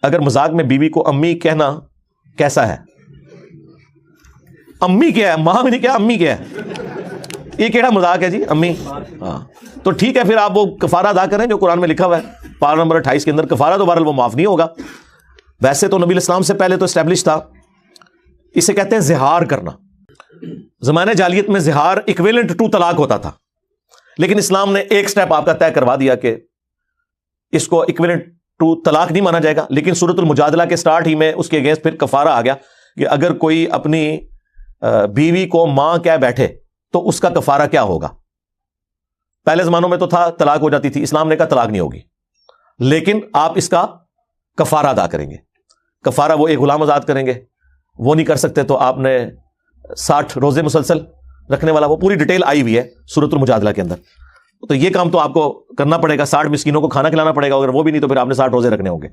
अगर मजाक में बीवी को अम्मी कहना कैसा है? अम्मी क्या है? मां भी नहीं, क्या अम्मी क्या है? ये केड़ा मजाक है जी, अम्मी? हाँ, तो ठीक है, फिर आप वो कफारा अदा करें जो कुरान में लिखा हुआ है पारा नंबर 28 के अंदर। कफारा तो बहरहाल वो माफ नहीं होगा। वैसे तो नबी इस्लाम से पहले तो एस्टेब्लिश था, इसे कहते हैं जिहार करना। ज़माने जालियत में जिहार इक्विवेलेंट टू तलाक होता था, लेकिन इस्लाम ने एक स्टेप आपका तय करवा दिया कि इसको इक्विवेलेंट टू तलाक नहीं माना जाएगा। लेकिन सूरतुल मुजादला के स्टार्ट ही में उसके अगेंस्ट फिर कफारा आ गया कि अगर कोई अपनी बीवी को मां कह बैठे तो उसका कफारा क्या होगा। पहले जमानों में तो था तलाक हो जाती थी, इस्लाम ने कहा तलाक नहीं होगी, लेकिन आप इसका कफारा अदा करेंगे। कफारा वो एक गुलाम आजाद करेंगे, वो नहीं कर सकते तो आपने 60 रोजे मुसलसल रखने वाला, वो पूरी डिटेल आई हुई है सूरतुल मुजादला के अंदर। तो ये काम तो आपको करना पड़ेगा, 60 मिस्कीनों को खाना खिलाना पड़ेगा, अगर वो भी नहीं तो फिर आपने 60 रोजे रखने होंगे।